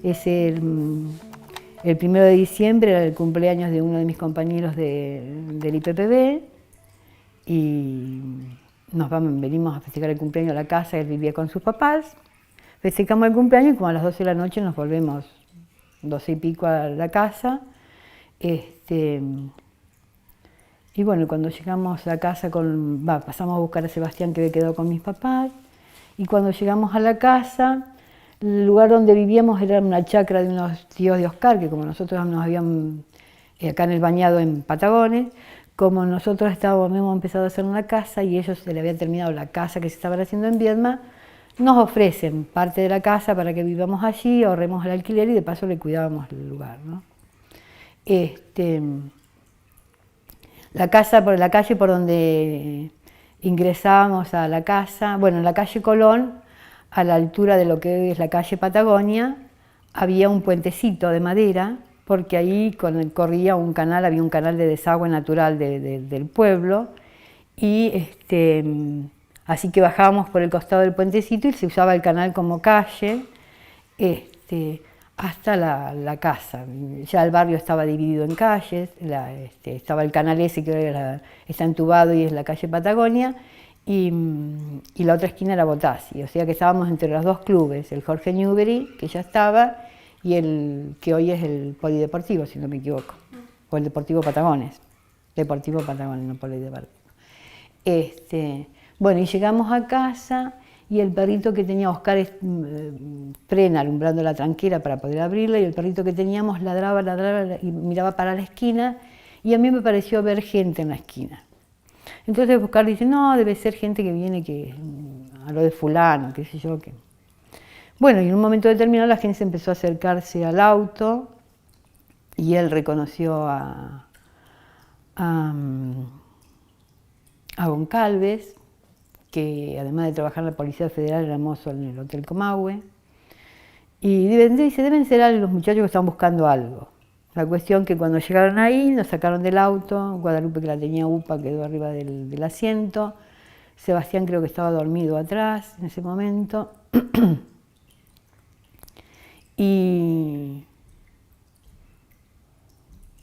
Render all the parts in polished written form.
Es el 1 de diciembre, era el cumpleaños de uno de mis compañeros del IPPB y venimos a festejar el cumpleaños a la casa, él vivía con sus papás, festejamos el cumpleaños y como a las 12 de la noche nos volvemos 12 y pico a la casa. Y bueno, cuando llegamos a casa, pasamos a buscar a Sebastián que había quedado con mis papás, y cuando llegamos a la casa, el lugar donde vivíamos era una chacra de unos tíos de Oscar, que como nosotros nos habían, acá en el Bañado en Patagones, como nosotros habíamos empezado a hacer una casa y ellos se le había terminado la casa que se estaban haciendo en Viedma, nos ofrecen parte de la casa para que vivamos allí, ahorremos el alquiler y de paso le cuidábamos el lugar, ¿no? La calle por donde ingresábamos a la casa, bueno, en la calle Colón, a la altura de lo que hoy es la calle Patagonia, había un puentecito de madera, porque ahí corría un canal, había un canal de desagüe natural del pueblo, y así que bajábamos por el costado del puentecito y se usaba el canal como calle, hasta la casa. Ya el barrio estaba dividido en calles, estaba el canal ese que está entubado y es la calle Patagonia, y la otra esquina era Botazzi, o sea que estábamos entre los dos clubes, el Jorge Newbery, que ya estaba, y el que hoy es el Polideportivo, si no me equivoco, o el Deportivo Patagones, no Polideportivo. Bueno, y llegamos a casa, y el perrito que tenía Oscar frena alumbrando la tranquera para poder abrirla, y el perrito que teníamos ladraba y miraba para la esquina, y a mí me pareció ver gente en la esquina. Entonces Oscar dice, no, debe ser gente que viene a lo de fulano, qué sé yo. Bueno, y en un momento determinado la gente se empezó a acercarse al auto, y él reconoció a Goncalves, que además de trabajar en la Policía Federal era mozo en el Hotel Comahue, y dice, deben ser los muchachos que están buscando algo. La cuestión que cuando llegaron ahí, nos sacaron del auto, Guadalupe, que la tenía UPA, quedó arriba del asiento, Sebastián creo que estaba dormido atrás en ese momento, y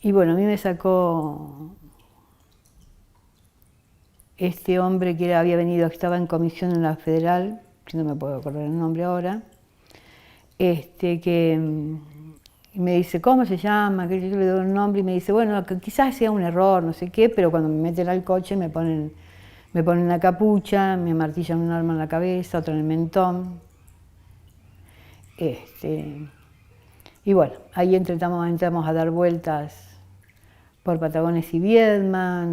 bueno, a mí me sacó este hombre que había venido, que estaba en comisión en la Federal, que no me puedo acordar el nombre ahora, que me dice, ¿cómo se llama? Que yo le doy un nombre y me dice, bueno, que quizás sea un error, no sé qué, pero cuando me meten al coche me ponen una capucha, me martillan un arma en la cabeza, otro en el mentón. Y bueno, ahí entramos a dar vueltas por Patagones y Viedma,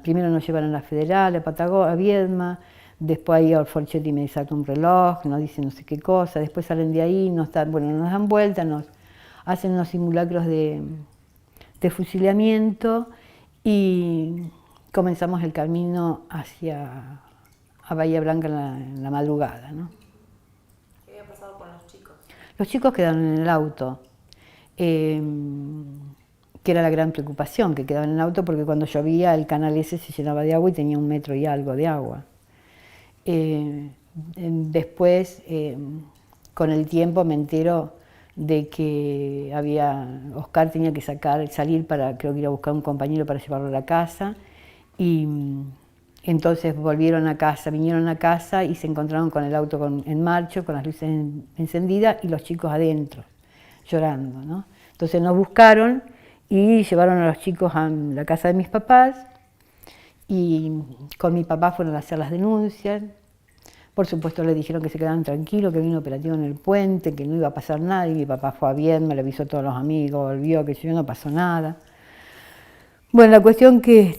primero nos llevan a la Federal, a Viedma, después ahí Forchetti me saca un reloj, nos dice no sé qué cosa, después salen de ahí, nos dan vuelta, nos hacen unos simulacros de fusilamiento y comenzamos el camino hacia Bahía Blanca en la madrugada, ¿no? ¿Qué había pasado con los chicos? Los chicos quedaron en el auto, que era la gran preocupación, que quedaban en el auto porque cuando llovía el canal ese se llenaba de agua y tenía 1 metro y algo de agua. Después, con el tiempo me entero de que Oscar tenía que salir para, creo que ir a buscar un compañero para llevarlo a la casa, y entonces vinieron a casa y se encontraron con el auto en marcha, con las luces encendidas y los chicos adentro, llorando, ¿no? Entonces nos buscaron y llevaron a los chicos a la casa de mis papás, y con mi papá fueron a hacer las denuncias. Por supuesto le dijeron que se quedaran tranquilos, que había un operativo en el puente, que no iba a pasar nada, y mi papá fue a Viedma, le avisó a todos los amigos, volvió, que yo no pasó nada. Bueno, la cuestión que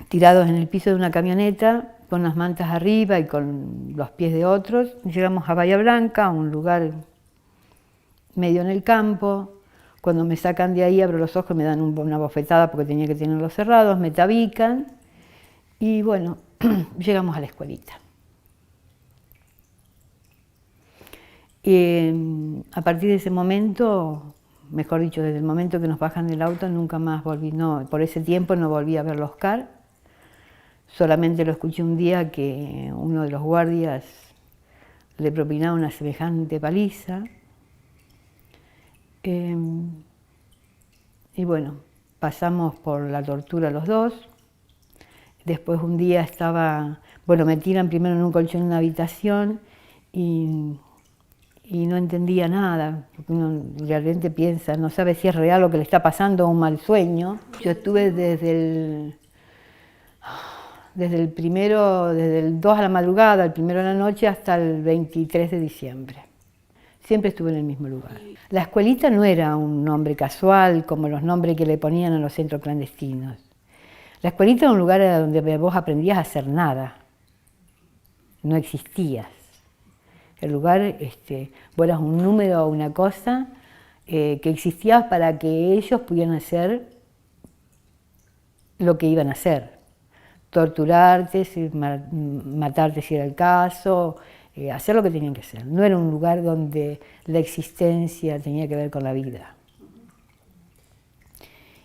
tirados en el piso de una camioneta, con las mantas arriba y con los pies de otros, llegamos a Bahía Blanca, a un lugar medio en el campo. Cuando me sacan de ahí, abro los ojos, me dan una bofetada porque tenía que tenerlos cerrados, me tabican y bueno, llegamos a la escuelita. A partir de ese momento mejor dicho, desde el momento que nos bajan del auto nunca más volví, no, por ese tiempo no volví a verlo a Oscar. Solamente lo escuché un día que uno de los guardias le propinaba una semejante paliza. Y bueno, pasamos por la tortura los dos. Después un día me tiran primero en un colchón en una habitación y no entendía nada, porque uno realmente piensa, no sabe si es real lo que le está pasando o un mal sueño. Yo estuve desde el 2 a la madrugada, el 1 a la noche, hasta el 23 de diciembre. Siempre estuve en el mismo lugar. La escuelita no era un nombre casual, como los nombres que le ponían a los centros clandestinos. La escuelita era un lugar donde vos aprendías a hacer nada. No existías. El lugar, vos eras un número o una cosa que existía para que ellos pudieran hacer lo que iban a hacer. Torturarte, matarte si era el caso, hacer lo que tenían que hacer. No era un lugar donde la existencia tenía que ver con la vida.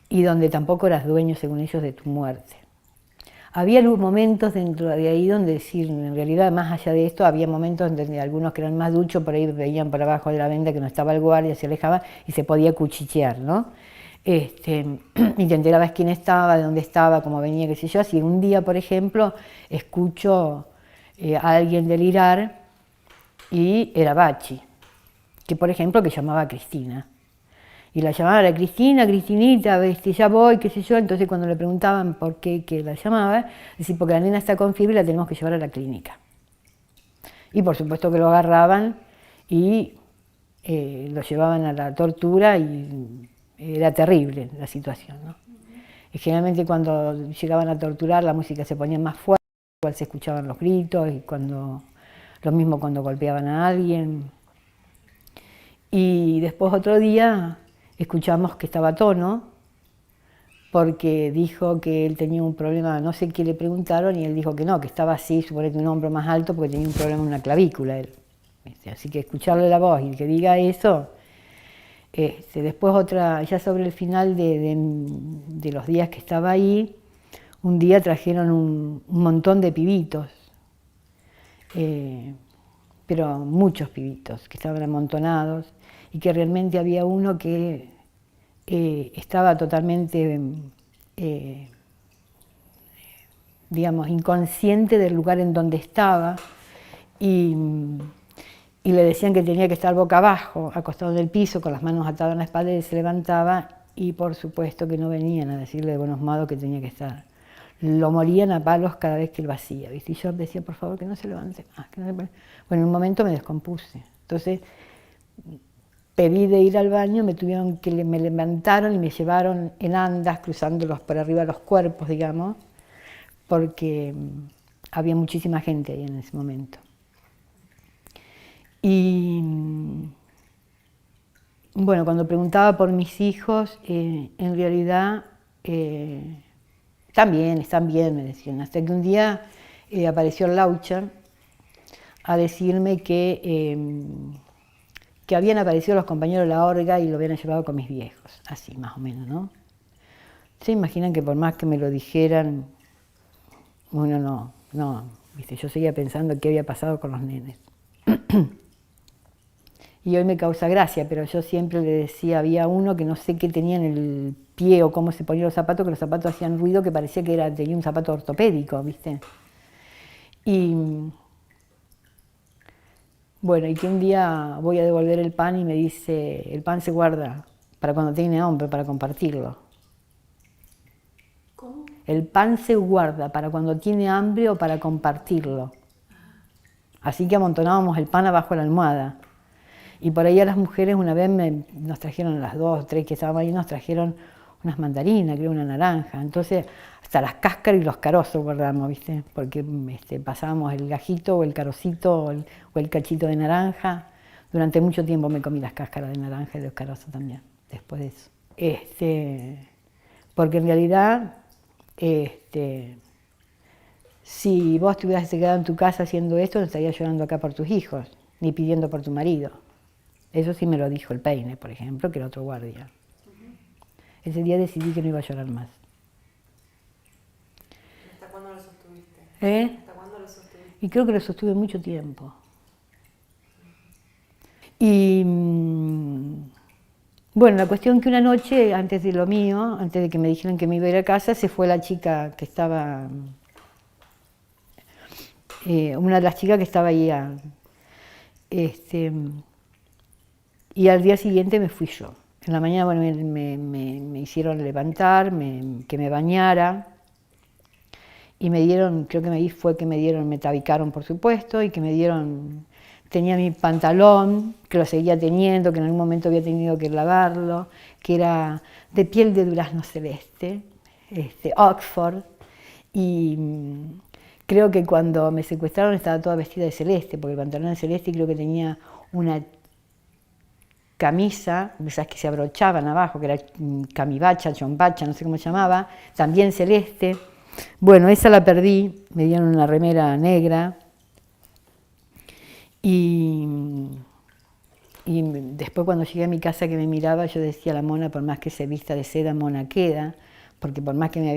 Y donde tampoco eras dueño, según ellos, de tu muerte. Había momentos dentro de ahí donde decir, en realidad, más allá de esto, había momentos donde algunos que eran más duchos por ahí veían por abajo de la venda que no estaba el guardia, se alejaba y se podía cuchichear, ¿no? Y te enterabas quién estaba, de dónde estaba, cómo venía, qué sé yo. Así un día, por ejemplo, escucho a alguien delirar y era Bachi, que por ejemplo que llamaba a Cristina. Y la llamaban a Cristina, Cristinita, ya voy, qué sé yo. Entonces cuando le preguntaban por qué que la llamaba, decía, porque la nena está con fiebre y la tenemos que llevar a la clínica. Y por supuesto que lo agarraban y lo llevaban a la tortura y era terrible la situación, ¿no? Y generalmente cuando llegaban a torturar la música se ponía más fuerte, igual se escuchaban los gritos, y lo mismo cuando golpeaban a alguien. Y después otro día escuchamos que estaba Tono, porque dijo que él tenía un problema, no sé qué le preguntaron, y él dijo que no, que estaba así, suponete un hombro más alto, porque tenía un problema en una clavícula él. Así que escucharle la voz y que diga eso. Después ya sobre el final de los días que estaba ahí, un día trajeron un montón de pibitos, pero muchos pibitos que estaban amontonados, y que realmente había uno que estaba totalmente, digamos, inconsciente del lugar en donde estaba, y le decían que tenía que estar boca abajo, acostado en el piso, con las manos atadas en la espalda, y se levantaba, y por supuesto que no venían a decirle de buenos modos que tenía que estar. Lo morían a palos cada vez que lo hacía, ¿viste? Y yo decía, por favor, que no se levante más. Bueno, en un momento me descompuse. Entonces pedí de ir al baño, me levantaron y me llevaron en andas, cruzándolos por arriba de los cuerpos, digamos, porque había muchísima gente ahí en ese momento. Y bueno, cuando preguntaba por mis hijos, en realidad están bien, me decían. Hasta que un día apareció Laucha a decirme que habían aparecido los compañeros de la orga y lo habían llevado con mis viejos, así más o menos, ¿no? Se imaginan que por más que me lo dijeran, uno no, ¿viste? Yo seguía pensando qué había pasado con los nenes. Y hoy me causa gracia, pero yo siempre le decía, había uno que no sé qué tenía en el pie o cómo se ponía los zapatos, que los zapatos hacían ruido, que parecía que tenía un zapato ortopédico, ¿viste? Y bueno, y que un día voy a devolver el pan y me dice, el pan se guarda para cuando tiene hambre, para compartirlo. ¿Cómo? El pan se guarda para cuando tiene hambre o para compartirlo. Así que amontonábamos el pan abajo de la almohada. Y por ahí a las mujeres una vez nos trajeron, las 2 o 3 que estaban ahí, nos trajeron unas mandarinas, creo una naranja. Entonces hasta las cáscaras y los carozos guardamos, ¿viste? Porque pasábamos el gajito o el carocito o el cachito de naranja. Durante mucho tiempo me comí las cáscaras de naranja y los carozos también, después de eso. Porque en realidad, si vos te hubieras quedado en tu casa haciendo esto, no estarías llorando acá por tus hijos, ni pidiendo por tu marido. Eso sí me lo dijo el Peine, por ejemplo, que era otro guardia. Ese día decidí que no iba a llorar más. ¿Hasta cuándo lo sostuviste? ¿Hasta cuándo lo sostuviste? Y creo que lo sostuve mucho tiempo. Y bueno, la cuestión que una noche, antes de lo mío, antes de que me dijeran que me iba a ir a casa, se fue la chica que estaba, una de las chicas que estaba ahí, y al día siguiente me fui yo. En la mañana, bueno, me hicieron levantar, que me bañara, y me dieron, creo que ahí fue que me dieron, me tabicaron por supuesto, y que me dieron, tenía mi pantalón, que lo seguía teniendo, que en algún momento había tenido que lavarlo, que era de piel de durazno celeste, Oxford, y creo que cuando me secuestraron estaba toda vestida de celeste, porque el pantalón era celeste y creo que tenía una camisa, esas que se abrochaban abajo, que era camibacha, chombacha, no sé cómo se llamaba, también celeste. Bueno, esa la perdí, me dieron una remera negra y después cuando llegué a mi casa que me miraba yo decía, la mona por más que se vista de seda, mona queda, porque por más que me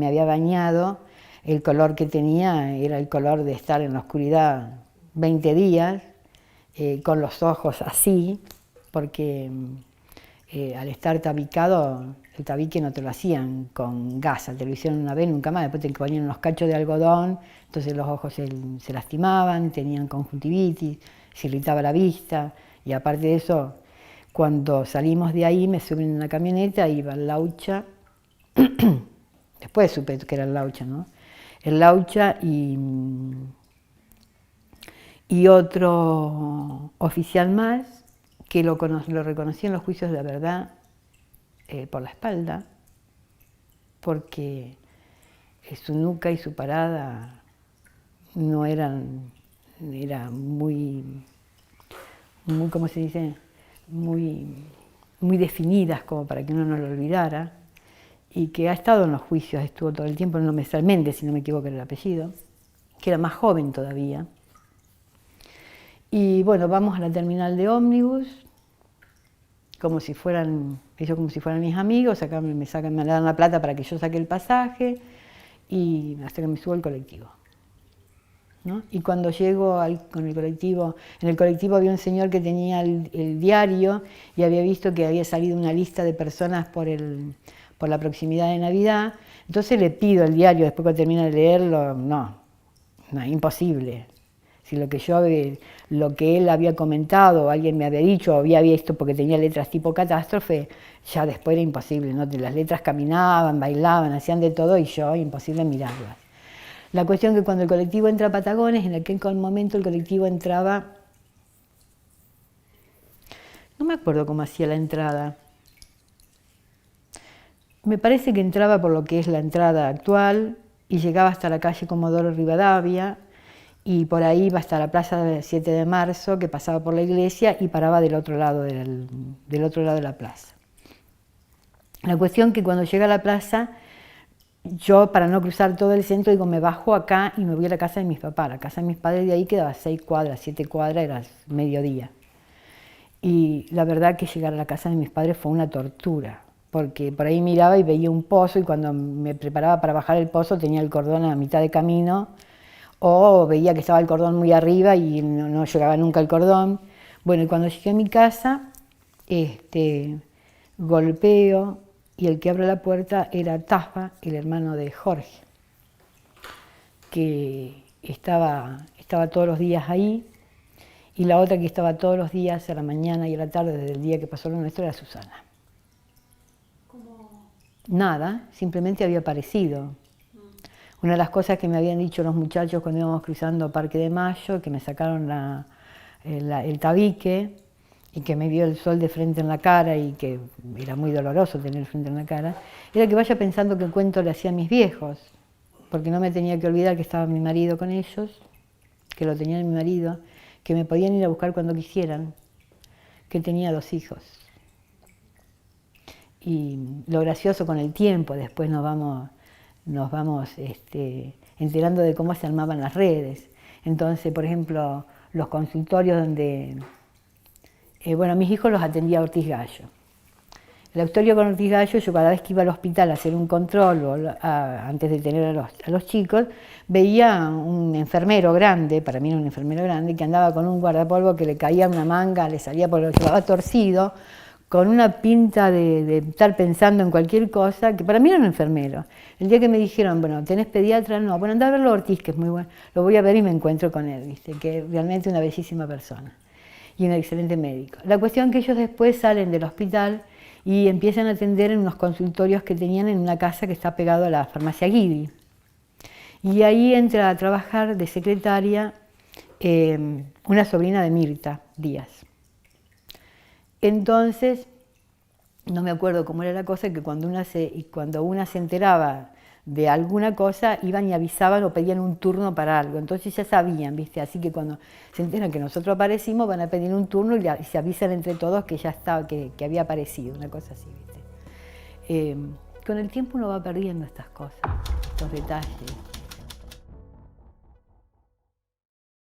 había bañado, el color que tenía era el color de estar en la oscuridad 20 días, con los ojos así, porque al estar tabicado, el tabique no te lo hacían con gasa, te lo hicieron una vez, nunca más, después te ponían unos cachos de algodón, entonces los ojos se lastimaban, tenían conjuntivitis, se irritaba la vista, y aparte de eso, cuando salimos de ahí me subí en una camioneta, iba al Laucha, después supe que era el Laucha, ¿no? El Laucha y otro oficial más, que lo reconocí en los juicios de la verdad por la espalda, porque su nuca y su parada no era muy, ¿cómo se dice? Muy definidas como para que uno no lo olvidara, y que ha estado en los juicios, estuvo todo el tiempo, no mensalmente, si no me equivoco era el apellido, que era más joven todavía. Y bueno, vamos a la terminal de ómnibus, ellos como si fueran mis amigos, acá me dan la plata para que yo saque el pasaje, y hasta que me subo al colectivo, ¿no? Y cuando llego con el colectivo, en el colectivo había un señor que tenía el diario y había visto que había salido una lista de personas por la proximidad de Navidad, entonces le pido el diario, después cuando termina de leerlo, no, imposible. Si lo que él había comentado, o alguien me había dicho, o había visto porque tenía letras tipo catástrofe, ya después era imposible, ¿no? Las letras caminaban, bailaban, hacían de todo y yo, imposible mirarlas. La cuestión es que cuando el colectivo entra a Patagones, en aquel momento el colectivo entraba, no me acuerdo cómo hacía la entrada, me parece que entraba por lo que es la entrada actual y llegaba hasta la calle Comodoro Rivadavia, y por ahí iba hasta la plaza del 7 de marzo, que pasaba por la iglesia y paraba del otro lado de la plaza. La cuestión que cuando llega a la plaza, yo para no cruzar todo el centro, digo, me bajo acá y me voy a la casa de mis papás. La casa de mis padres de ahí quedaba 6 cuadras, 7 cuadras, era mediodía. Y la verdad que llegar a la casa de mis padres fue una tortura, porque por ahí miraba y veía un pozo y cuando me preparaba para bajar el pozo tenía el cordón a mitad de camino, o veía que estaba el cordón muy arriba y no llegaba nunca el cordón. Bueno, y cuando llegué a mi casa, golpeo y el que abre la puerta era Tafa, el hermano de Jorge, que estaba todos los días ahí, y la otra que estaba todos los días a la mañana y a la tarde desde el día que pasó lo nuestro era Susana. ¿Cómo? Nada, simplemente había aparecido. Una de las cosas que me habían dicho los muchachos cuando íbamos cruzando Parque de Mayo, que me sacaron el tabique y que me vio el sol de frente en la cara y que era muy doloroso tener el frente en la cara, era que vaya pensando qué cuento le hacía a mis viejos, porque no me tenía que olvidar que estaba mi marido con ellos, que lo tenía mi marido, que me podían ir a buscar cuando quisieran, que tenía 2 hijos. Y lo gracioso con el tiempo, después nos vamos enterando de cómo se armaban las redes. Entonces, por ejemplo, los consultorios donde bueno, a mis hijos los atendía Ortiz Gallo. El auxilio con Ortiz Gallo, yo cada vez que iba al hospital a hacer un control, antes de tener a los chicos, veía un enfermero grande, para mí era un enfermero grande, que andaba con un guardapolvo que le caía una manga, le salía porque lo llevaba torcido, con una pinta de estar pensando en cualquier cosa, que para mí era un enfermero. El día que me dijeron, bueno, ¿tenés pediatra? No, bueno, andá a verlo a Ortiz, que es muy bueno, lo voy a ver y me encuentro con él, ¿viste? Que es realmente una bellísima persona y un excelente médico. La cuestión es que ellos después salen del hospital y empiezan a atender en unos consultorios que tenían en una casa que está pegado a la farmacia Guidi. Y ahí entra a trabajar de secretaria una sobrina de Mirta Díaz. Entonces, no me acuerdo cómo era la cosa, que cuando una se enteraba de alguna cosa, iban y avisaban o pedían un turno para algo. Entonces ya sabían, ¿viste? Así que cuando se enteran que nosotros aparecimos, van a pedir un turno y se avisan entre todos que ya estaba, que había aparecido, una cosa así, ¿viste? Con el tiempo uno va perdiendo estas cosas, estos detalles.